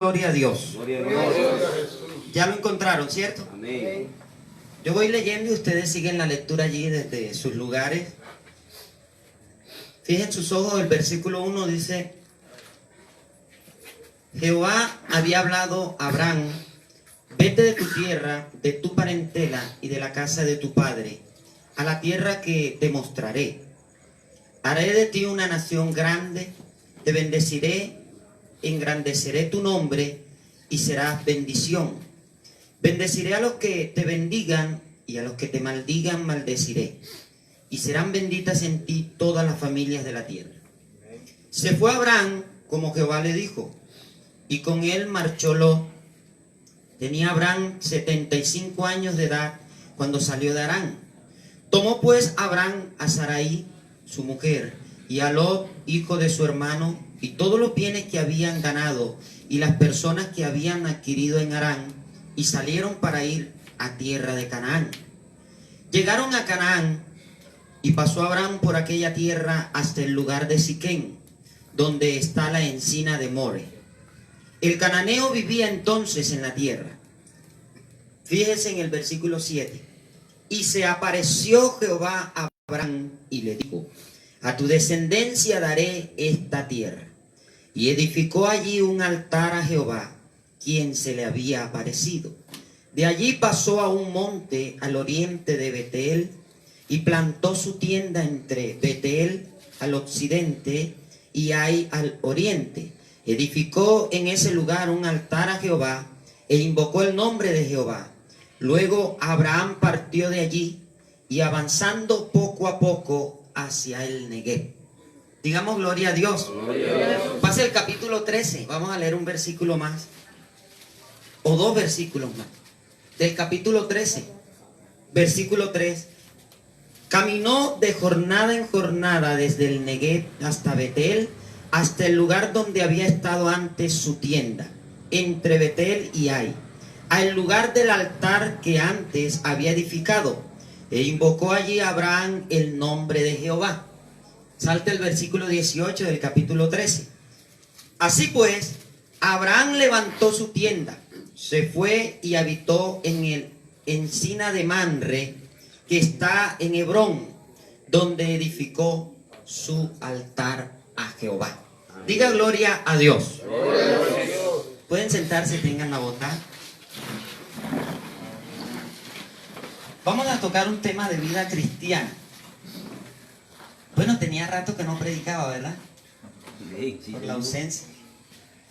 Gloria a Dios. Gloria a Dios. Ya lo encontraron, ¿cierto? Amén. Yo voy leyendo y ustedes siguen la lectura allí desde sus lugares. Fijen sus ojos, el versículo 1 dice: Jehová había hablado a Abraham: vete de tu tierra, de tu parentela y de la casa de tu padre, a la tierra que te mostraré. Haré de ti una nación grande, te bendeciré, engrandeceré tu nombre y serás bendición. Bendeciré a los que te bendigan y a los que te maldigan maldeciré. Y serán benditas en ti todas las familias de la tierra. Se fue Abraham como Jehová le dijo, y con él marchó Lot. Tenía Abraham 75 años de edad cuando salió de Harán. Tomó pues Abraham a Sarai, su mujer, y a Lot, hijo de su hermano, y todos los bienes que habían ganado, y las personas que habían adquirido en Harán, y salieron para ir a tierra de Canaán. Llegaron a Canaán, y pasó Abraham por aquella tierra hasta el lugar de Siquén, donde está la encina de More. El cananeo vivía entonces en la tierra. Fíjese en el versículo 7. Y se apareció Jehová a Abraham y le dijo: a tu descendencia daré esta tierra. Y edificó allí un altar a Jehová, quien se le había aparecido. De allí pasó a un monte al oriente de Betel, y plantó su tienda entre Betel al occidente y Ai al oriente. Edificó en ese lugar un altar a Jehová, e invocó el nombre de Jehová. Luego Abraham partió de allí, y avanzando poco a poco hacia el Negueb. Digamos gloria a Dios. Gloria a Dios. Pase el capítulo 13. Vamos a leer un versículo más, o dos versículos más. Del capítulo 13, versículo 3. Caminó de jornada en jornada desde el Negueb hasta Betel, hasta el lugar donde había estado antes su tienda, entre Betel y Ai, al lugar del altar que antes había edificado, e invocó allí a Abraham el nombre de Jehová. Salta el versículo 18 del capítulo 13. Así pues, Abraham levantó su tienda, se fue y habitó en el encina de Manre, que está en Hebrón, donde edificó su altar a Jehová. Diga gloria a Dios. Gloria a Dios. Pueden sentarse, tengan la bota. Vamos a tocar un tema de vida cristiana. Bueno, tenía rato que no predicaba, ¿verdad? Por la ausencia.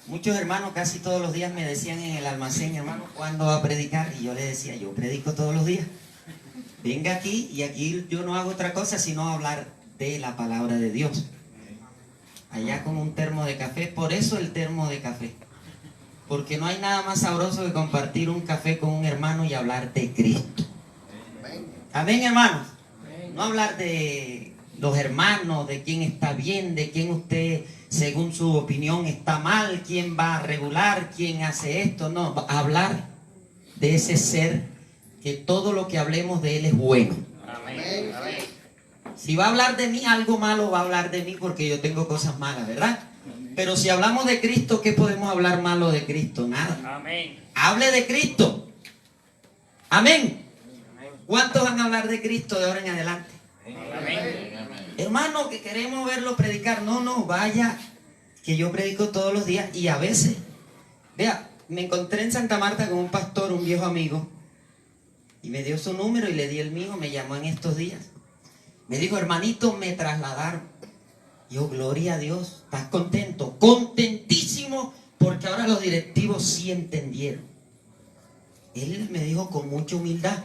Muchos hermanos casi todos los días me decían en el almacén: hermano, ¿cuándo va a predicar? Y yo les decía: yo predico todos los días. Venga aquí, y aquí yo no hago otra cosa sino hablar de la palabra de Dios. Allá con un termo de café, por eso el termo de café. Porque no hay nada más sabroso que compartir un café con un hermano y hablar de Cristo. Amén, hermanos. No hablar de los hermanos, de quién está bien, de quién usted, según su opinión, está mal, quién va a regular, quién hace esto. No, hablar de ese ser que todo lo que hablemos de él es bueno. Amén. Si va a hablar de mí algo malo, va a hablar de mí porque yo tengo cosas malas, ¿verdad? Pero si hablamos de Cristo, ¿qué podemos hablar malo de Cristo? Nada. Amén. Hable de Cristo. Amén. ¿Cuántos van a hablar de Cristo de ahora en adelante? Amén. Hermano, que queremos verlo predicar. No, vaya, que yo predico todos los días y a veces. Vea, me encontré en Santa Marta con un pastor, un viejo amigo, y me dio su número y le di el mío. Me llamó en estos días. Me dijo: hermanito, me trasladaron. Yo, gloria a Dios. ¿Estás contento? Contentísimo, porque ahora los directivos sí entendieron. Él me dijo con mucha humildad: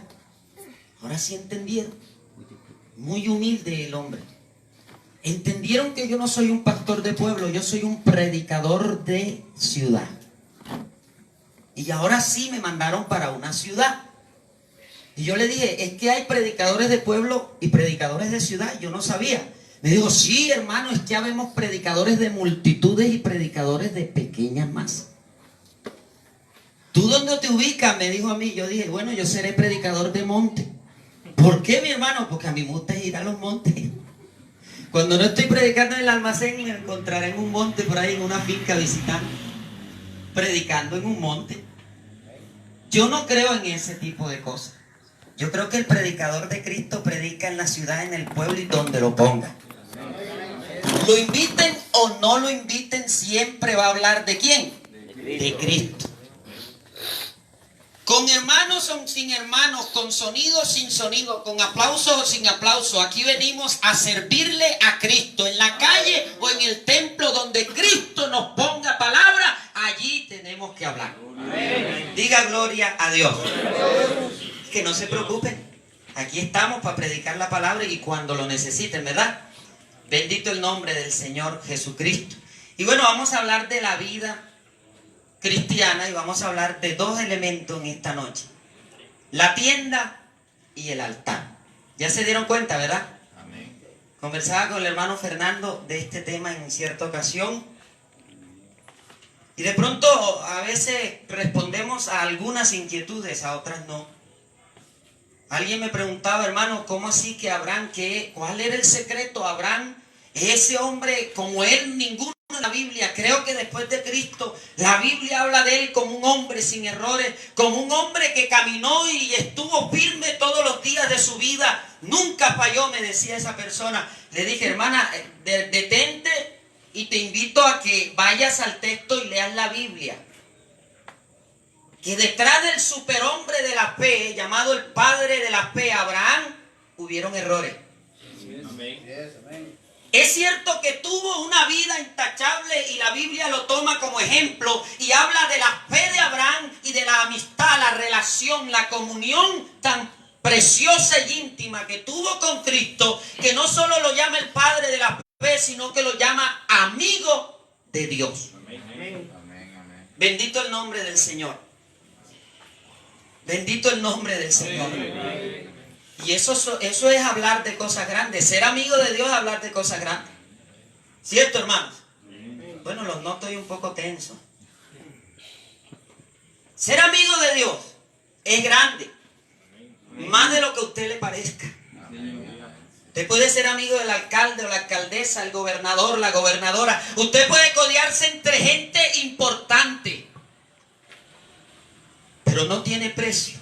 ahora sí entendieron. Muy humilde el hombre. Entendieron que yo no soy un pastor de pueblo, yo soy un predicador de ciudad. Y ahora sí me mandaron para una ciudad. Y yo le dije: es que hay predicadores de pueblo y predicadores de ciudad. Yo no sabía. Me dijo: sí, hermano, es que habemos predicadores de multitudes y predicadores de pequeñas masas. ¿Tú dónde te ubicas?, me dijo a mí. Yo dije: bueno, yo seré predicador de monte. ¿Por qué, mi hermano? Porque a mí me gusta ir a los montes. Cuando no estoy predicando en el almacén, me encontraré en un monte por ahí, en una finca visitando. predicando en un monte. Yo no creo en ese tipo de cosas. Yo creo que el predicador de Cristo predica en la ciudad, en el pueblo y donde lo ponga. Lo inviten o no lo inviten, siempre va a hablar ¿de quién? De Cristo. Con hermanos o sin hermanos, con sonido o sin sonido, con aplauso o sin aplauso. Aquí venimos a servirle a Cristo. En la calle o en el templo donde Cristo nos ponga palabra, allí tenemos que hablar. Amén. Diga gloria a Dios. Que no se preocupen. Aquí estamos para predicar la palabra y cuando lo necesiten, ¿verdad? Bendito el nombre del Señor Jesucristo. Y bueno, vamos a hablar de la vida cristiana y vamos a hablar de dos elementos en esta noche: la tienda y el altar. Ya se dieron cuenta, ¿verdad? Amén. Conversaba con el hermano Fernando de este tema en cierta ocasión y de pronto a veces respondemos a algunas inquietudes, a otras no. Alguien me preguntaba, hermano, ¿cómo así que Abraham, cuál era el secreto? Abraham, ese hombre como él, ninguno en la Biblia. Creo que después de Cristo, la Biblia habla de él como un hombre sin errores, como un hombre que caminó y estuvo firme todos los días de su vida. Nunca falló, me decía esa persona. Le dije, hermana, detente y te invito a que vayas al texto y leas la Biblia. Que detrás del superhombre de la fe, llamado el padre de la fe, Abraham, hubieron errores. Amén. Es cierto que tuvo una vida intachable y la Biblia lo toma como ejemplo y habla de la fe de Abraham y de la amistad, la relación, la comunión tan preciosa y íntima que tuvo con Cristo, que no solo lo llama el padre de la fe, sino que lo llama amigo de Dios. Amén. Bendito el nombre del Señor. Bendito el nombre del Señor. Y eso es hablar de cosas grandes. Ser amigo de Dios es hablar de cosas grandes. ¿Cierto, hermanos? Bueno, los noto y un poco tensos. Ser amigo de Dios es grande. Más de lo que a usted le parezca. Usted puede ser amigo del alcalde o la alcaldesa, el gobernador, la gobernadora. Usted puede codearse entre gente importante. Pero no tiene precio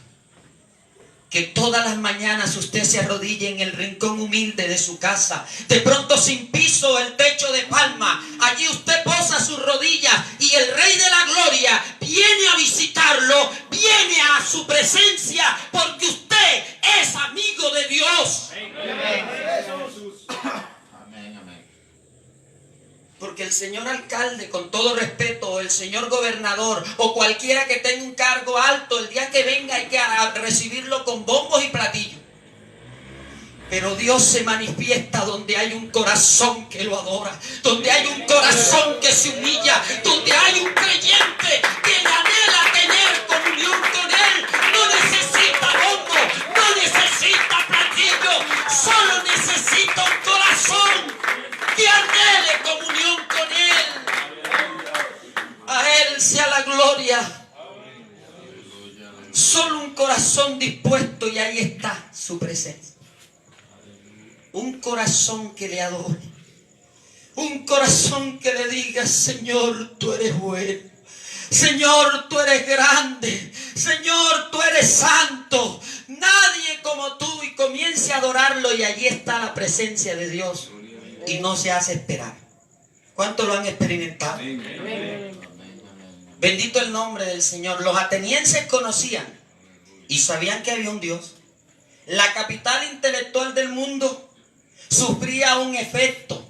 que todas las mañanas usted se arrodille en el rincón humilde de su casa, de pronto sin piso, el techo de palma. Allí usted posa sus rodillas y el Rey de la Gloria viene a visitarlo, viene a su presencia, porque usted es amigo de Dios. Porque el señor alcalde, con todo respeto, o el señor gobernador, o cualquiera que tenga un cargo alto, el día que venga hay que recibirlo con bombos y platillos. Pero Dios se manifiesta donde hay un corazón que lo adora, donde hay un corazón que se humilla, donde hay un creyente que anhela tener comunión con Él. No necesita bombo, no necesita platillo, solo necesita un corazón que anhele comunión con Él. A Él sea la gloria. Solo un corazón dispuesto y ahí está su presencia. Un corazón que le adore. Un corazón que le diga: Señor, tú eres bueno. Señor, tú eres grande. Señor, tú eres santo. Nadie como tú. Y comience a adorarlo y allí está la presencia de Dios. Y no se hace esperar. ¿Cuántos lo han experimentado? Amén. Bendito el nombre del Señor. Los atenienses conocían y sabían que había un Dios. La capital intelectual del mundo sufría un efecto.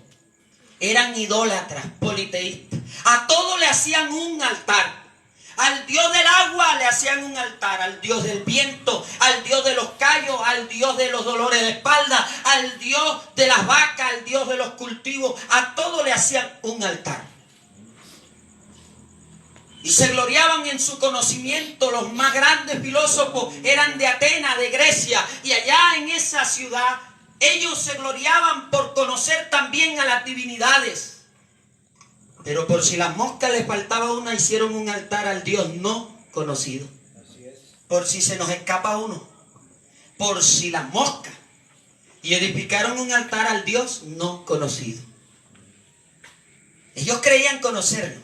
Eran idólatras, politeístas. A todo le hacían un altar. Al Dios del agua le hacían un altar, al Dios del viento, al Dios de los callos, al Dios de los dolores de espalda, al Dios de las vacas, al Dios de los cultivos. A todo le hacían un altar. Y se gloriaban en su conocimiento. Los más grandes filósofos eran de Atenas, de Grecia. Y allá en esa ciudad ellos se gloriaban por conocer también a las divinidades. Pero por si las moscas les faltaba una, hicieron un altar al Dios no conocido. Por si se nos escapa uno. Por si las moscas. Y edificaron un altar al Dios no conocido. Ellos creían conocerlo.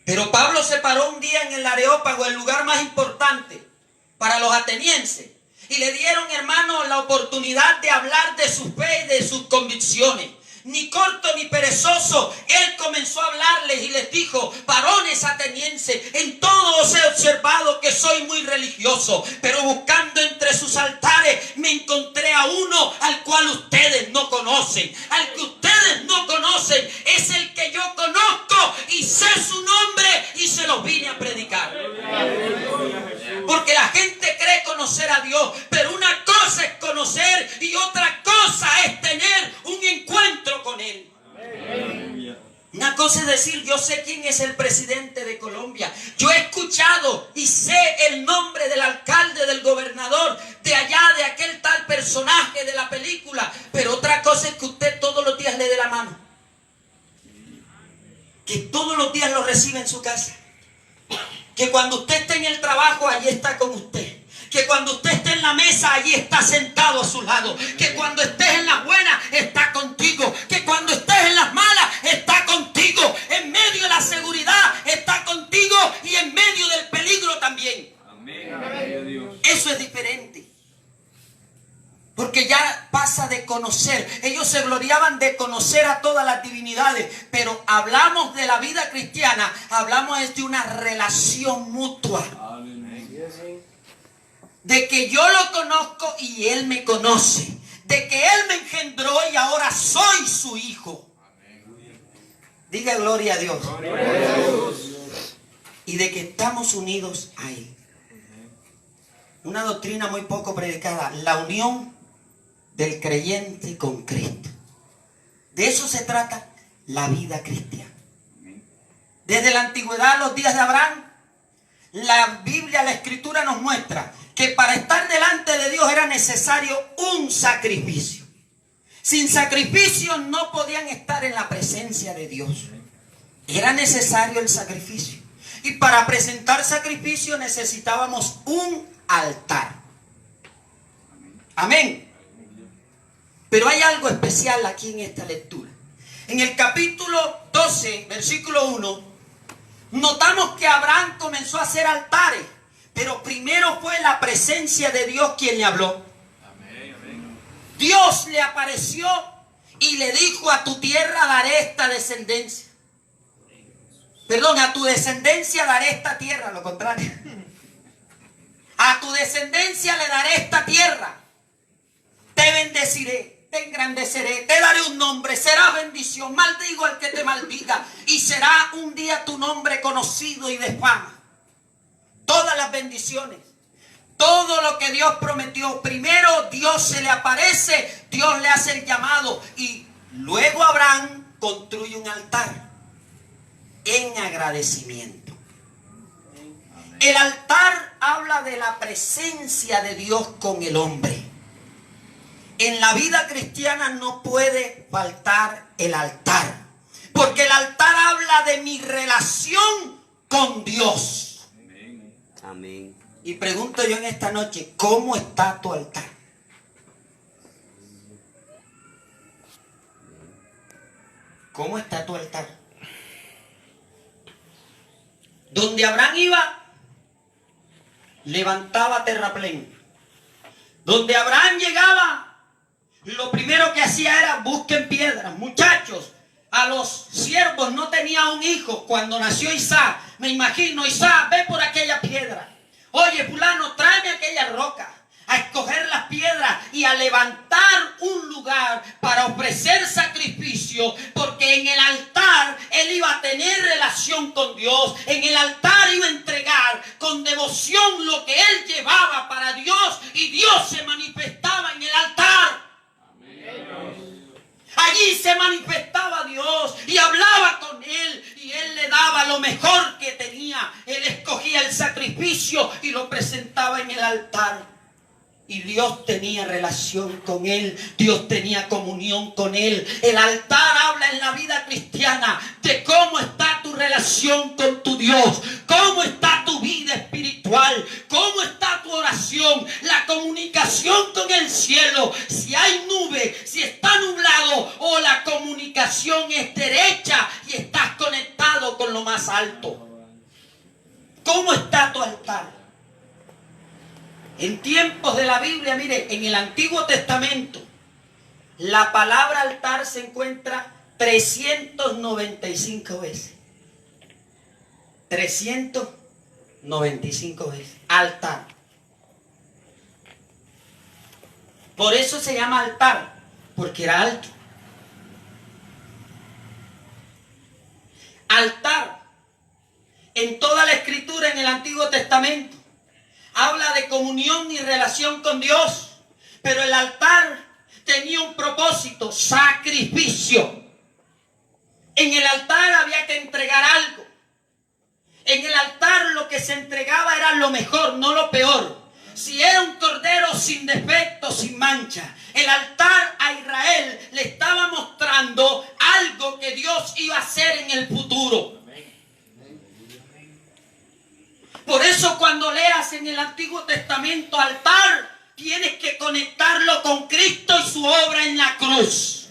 Pero Pablo se paró un día en el Areópago, el lugar más importante para los atenienses, y le dieron, hermanos, la oportunidad de hablar de su fe y de sus convicciones. Ni corto ni perezoso, él comenzó a hablarles y les dijo: varones atenienses, en todo os he observado que soy muy religioso, pero buscando entre sus altares me encontré a uno al cual ustedes no conocen. Al que ustedes no conocen es el que yo conozco y sé su nombre y se los vine a predicar. Porque la gente cree conocer a Dios, pero una cosa es conocer y otra cosa es tener un encuentro con Él. Una cosa es decir: yo sé quién es el presidente de Colombia, yo he escuchado y sé el nombre del alcalde, del gobernador, de allá, de aquel tal personaje de la película. Pero otra cosa es que usted todos los días le dé la mano, que todos los días lo reciba en su casa, que cuando usted esté en el trabajo, allí está con usted, que cuando usted esté en la mesa, allí está sentado a su lado, que cuando estés en las buenas, está contigo, que cuando estés en las malas, está contigo, en medio de la seguridad, está contigo, y en medio del peligro también. Amén. Eso es diferente. Porque ya pasa de conocer. Ellos se gloriaban de conocer a todas las divinidades, pero hablamos de la vida cristiana, hablamos de una relación mutua. De que yo lo conozco y Él me conoce. De que Él me engendró y ahora soy su hijo. Diga gloria a Dios. Y de que estamos unidos a Él. Una doctrina muy poco predicada: la unión del creyente con Cristo. De eso se trata la vida cristiana. Desde la antigüedad, los días de Abraham, la Biblia, la Escritura nos muestra que para estar delante de Dios era necesario un sacrificio. Sin sacrificio no podían estar en la presencia de Dios. Era necesario el sacrificio. Y para presentar sacrificio necesitábamos un altar. Amén. Pero hay algo especial aquí en esta lectura. En el capítulo 12, versículo 1, notamos que Abraham comenzó a hacer altares, pero primero fue la presencia de Dios quien le habló. Dios le apareció y le dijo: a tu tierra daré esta descendencia. Perdón, a tu descendencia daré esta tierra, lo contrario. A tu descendencia le daré esta tierra. Te bendeciré, te engrandeceré, te daré un nombre, será bendición. Maldigo al que te maldiga y será un día tu nombre conocido y de fama. Todas las bendiciones, todo lo que Dios prometió, primero Dios se le aparece, Dios le hace el llamado y luego Abraham construye un altar en agradecimiento. El altar habla de la presencia de Dios con el hombre. En la vida cristiana no puede faltar el altar, porque el altar habla de mi relación con Dios. Amén. Y pregunto yo en esta noche: ¿cómo está tu altar? ¿Cómo está tu altar? Donde Abraham iba, levantaba terraplén. Donde Abraham llegaba, lo primero que hacía era: busquen piedras. Muchachos, a los siervos no tenía un hijo. Cuando nació Isaac, me imagino: Isaac, ve por aquella piedra. Oye, fulano, tráeme aquella roca. A escoger las piedras y a levantar un lugar para ofrecer sacrificio, porque en el altar él iba a tener relación con Dios. En el altar iba a entregar con devoción lo que él llevaba para Dios, y Dios se manifestaba en el altar. Allí se manifestaba Dios y hablaba con él, y él le daba lo mejor que tenía. Él escogía el sacrificio y lo presentaba en el altar. Y Dios tenía relación con él, Dios tenía comunión con él. El altar habla en la vida cristiana de cómo está tu relación con tu Dios, cómo está tu vida espiritual, cómo está tu oración, la comunicación con el cielo. Si hay nube, si está nublado, o la comunicación es derecha y estás conectado con lo más alto. En tiempos de la Biblia, mire, en el Antiguo Testamento, la palabra altar se encuentra 395 veces. 395 veces. Altar. Por eso se llama altar, porque era alto. Altar, en toda la escritura en el Antiguo Testamento, habla de comunión y relación con Dios, pero el altar tenía un propósito: sacrificio. En el altar había que entregar algo. En el altar lo que se entregaba era lo mejor, no lo peor. Si era un cordero sin defecto, sin mancha, el altar a Israel le estaba mostrando algo que Dios iba a hacer en el futuro. Por eso cuando leas en el Antiguo Testamento altar, tienes que conectarlo con Cristo y su obra en la cruz.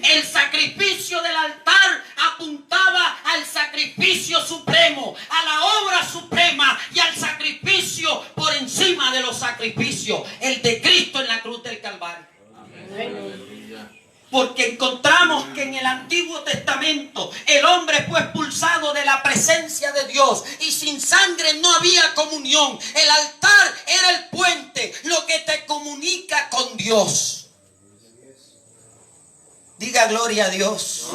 El sacrificio del altar apuntaba al sacrificio supremo, a la obra suprema y al sacrificio por encima de los sacrificios, el de Cristo en la cruz del Calvario. Porque encontramos que en el Antiguo Testamento el hombre fue expulsado de la presencia de Dios y sin sangre no había comunión. El altar era el puente, lo que te comunica con Dios. Diga gloria a Dios.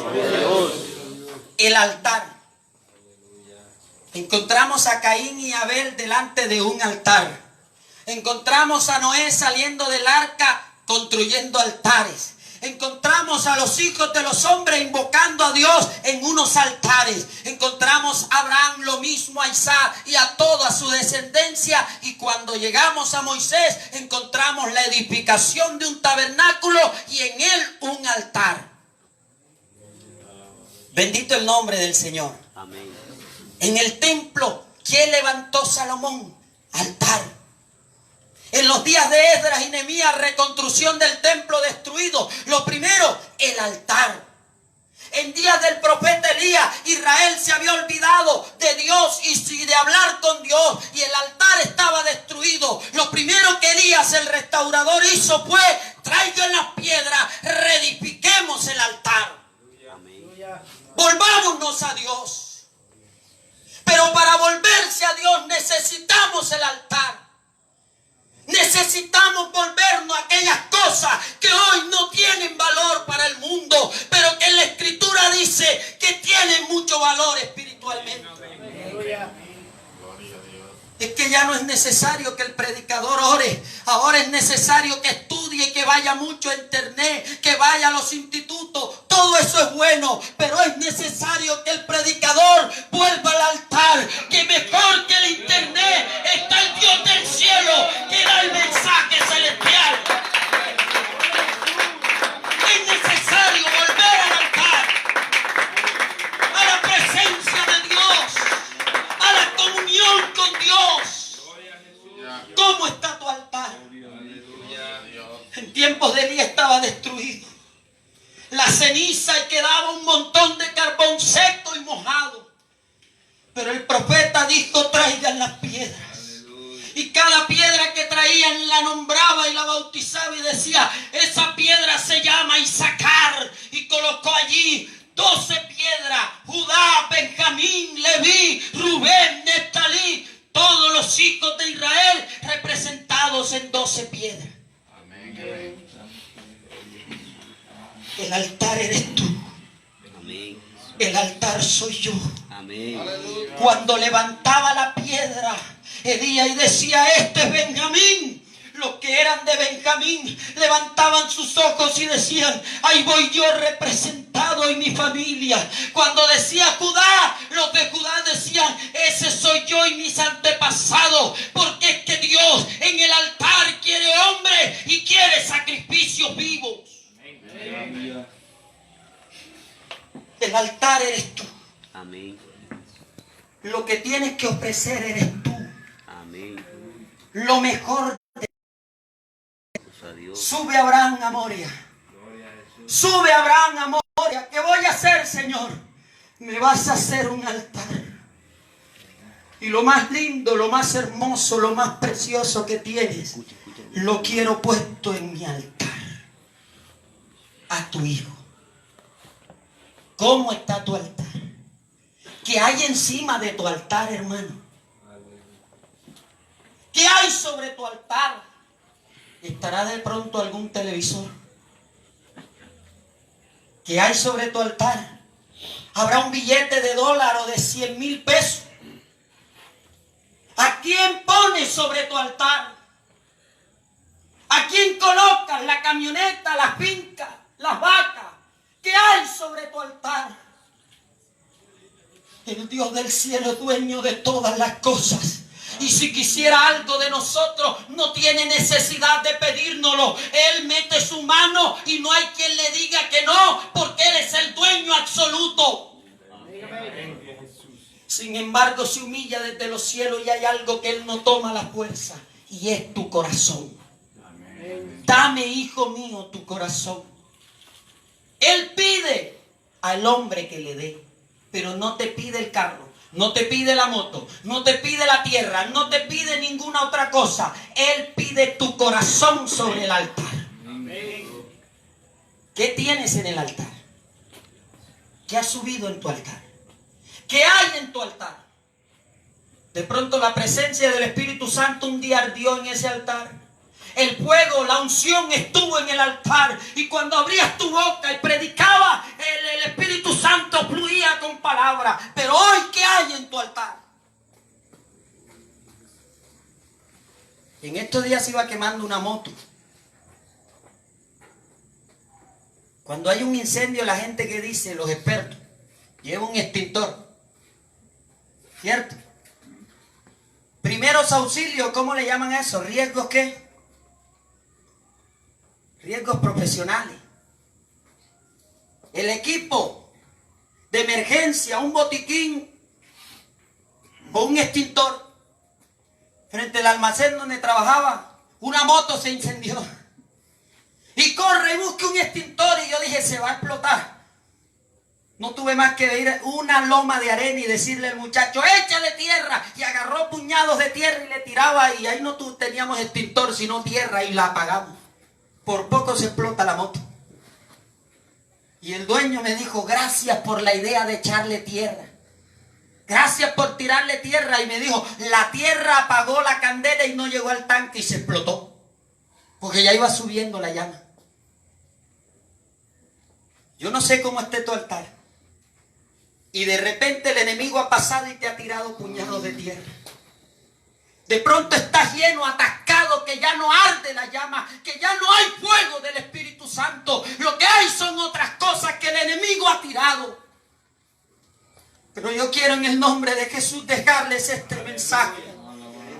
El altar. Encontramos a Caín y Abel delante de un altar. Encontramos a Noé saliendo del arca construyendo altares. Encontramos a los hijos de los hombres invocando a Dios en unos altares. Encontramos a Abraham lo mismo, a Isaac y a toda su descendencia. Y cuando llegamos a Moisés, encontramos la edificación de un tabernáculo y en él un altar. Bendito el nombre del Señor. Amén. En el templo, ¿qué levantó Salomón? Altar. En los días de Esdras y Nehemías, reconstrucción del templo destruido. Lo primero, el altar. En días del profeta Elías, Israel se había olvidado de Dios y de hablar con Dios, y el altar estaba destruido. Lo primero que Elías, el restaurador, hizo fue: traigan las piedras, reedifiquemos el altar. Volvámonos a Dios. Pero para volverse a Dios necesitamos el altar. Necesitamos volvernos a aquellas cosas que hoy no tienen valor para el mundo, pero que en la Escritura dice que tienen mucho valor espiritualmente. Es que ya no es necesario que el predicador ore. Ahora es necesario que estudie, que vaya mucho a internet, que vaya a los institutos. Todo eso es bueno, pero es necesario que el predicador vuelva al altar. Que mejor que el internet está el Dios del cielo, que da el mensaje celestial. Es necesario volver al altar, a la presencia de Dios, a la comunión con Dios. ¿Cómo está tu altar? En tiempos de Elías estaba destruido. La ceniza, y quedaba un montón de carbón seco y mojado. Pero el profeta dijo: traigan las piedras. Y cada piedra que traían la nombraba y la bautizaba y decía: esa piedra se llama Isacar. Y colocó allí 12 piedras: Judá, Benjamín, Leví, Rubén, Neftalí. Todos los hijos de Israel representados en 12 piedras. Amén. El altar eres tú. Amén. El altar soy yo. Amén. Cuando levantaba la piedra, Elías, y decía: este es Benjamín. Los que eran de Benjamín levantaban sus ojos y decían: ahí voy yo representado y mi familia. Cuando decía Judá, los de Judá decían: ese soy yo y mis antepasados. Porque es que Dios en el altar quiere hombres y quiere sacrificios vivos. Amén. El altar eres tú. Amén. Lo que tienes que ofrecer eres tú. Amén. Lo mejor. Dios. Sube Abraham a Moria. Sube Abraham a Moria. ¿Qué voy a hacer, Señor? Me vas a hacer un altar. Y lo más lindo, lo más hermoso, lo más precioso que tienes, lo quiero puesto en mi altar. A tu hijo. ¿Cómo está tu altar? ¿Qué hay encima de tu altar, hermano? ¿Qué hay sobre tu altar? ¿Estará de pronto algún televisor? ¿Qué hay sobre tu altar? ¿Habrá un billete de $1 o de 100,000 pesos? ¿A quién pones sobre tu altar? ¿A quién colocas la camioneta, las fincas, las vacas? ¿Qué hay sobre tu altar? El Dios del cielo es dueño de todas las cosas. Y si quisiera algo de nosotros, no tiene necesidad de pedírnoslo. Él mete su mano y no hay quien le diga que no, porque Él es el dueño absoluto. Sin embargo, se humilla desde los cielos y hay algo que Él no toma la fuerza, y es tu corazón. Dame, hijo mío, tu corazón. Él pide al hombre que le dé, pero no te pide el carro, no te pide la moto, no te pide la tierra, no te pide ninguna otra cosa. Él pide tu corazón sobre el altar. ¿Qué tienes en el altar? ¿Qué has subido en tu altar? ¿Qué hay en tu altar? De pronto la presencia del Espíritu Santo un día ardió en ese altar. El fuego, la unción estuvo en el altar. Y cuando abrías tu boca y predicaba, el Espíritu Santo fluía con palabras. Pero hoy, ¿qué hay en tu altar? En estos días se iba quemando una moto. Cuando hay un incendio, la gente que dice, los expertos, lleva un extintor. ¿Cierto? Primeros auxilios, ¿cómo le llaman a eso? ¿Riesgos qué? Riesgos profesionales. El equipo de emergencia, un botiquín o un extintor. Frente al almacén donde trabajaba, una moto se incendió. Y corre y busca un extintor, y yo dije, se va a explotar. No tuve más que ir a una loma de arena y decirle al muchacho, échale tierra. Y agarró puñados de tierra y le tiraba, y ahí no teníamos extintor sino tierra, y la apagamos. Por poco se explota la moto. Y el dueño me dijo, gracias por la idea de echarle tierra. Gracias por tirarle tierra. Y me dijo, la tierra apagó la candela y no llegó al tanque y se explotó. Porque ya iba subiendo la llama. Yo no sé cómo esté tu altar. Y de repente el enemigo ha pasado y te ha tirado puñados de tierra. De pronto estás lleno, atascado, que ya no arde la llama, que ya no hay fuego del Espíritu Santo. Lo que hay son otras cosas que el enemigo ha tirado. Pero yo quiero en el nombre de Jesús dejarles este mensaje.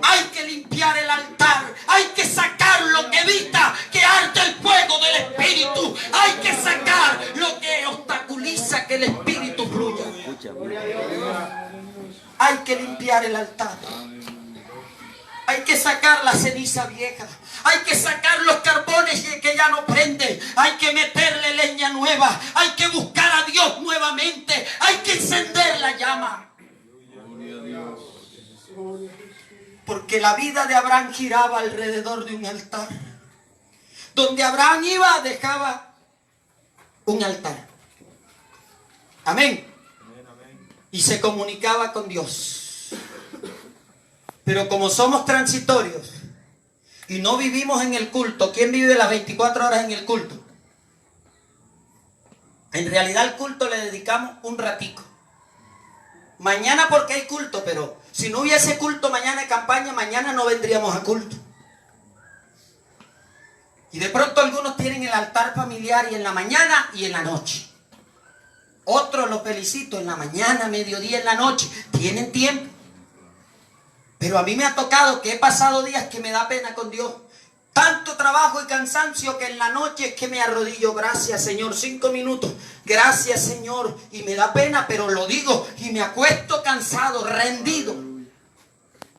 Hay que limpiar el altar, hay que sacar lo que evita que arde el fuego del Espíritu. Hay que sacar lo que obstaculiza que el Espíritu fluya. Hay que limpiar el altar. Hay que sacar la ceniza vieja. Hay que sacar los carbones que ya no prenden. Hay que meterle leña nueva. Hay que buscar a Dios nuevamente. Hay que encender la llama. Porque la vida de Abraham giraba alrededor de un altar. Donde Abraham iba, dejaba un altar. Amén. Y se comunicaba con Dios. Pero como somos transitorios y no vivimos en el culto, ¿quién vive las 24 horas en el culto? En realidad al culto le dedicamos un ratico. Mañana porque hay culto, pero si no hubiese culto mañana de campaña, mañana no vendríamos a culto. Y de pronto algunos tienen el altar familiar y en la mañana y en la noche. Otros, los felicito, en la mañana, mediodía, en la noche. Tienen tiempo. Pero a mí me ha tocado que he pasado días que me da pena con Dios. Tanto trabajo y cansancio que en la noche es que me arrodillo. Gracias, Señor. 5 minutos. Gracias, Señor. Y me da pena, pero lo digo. Y me acuesto cansado, rendido.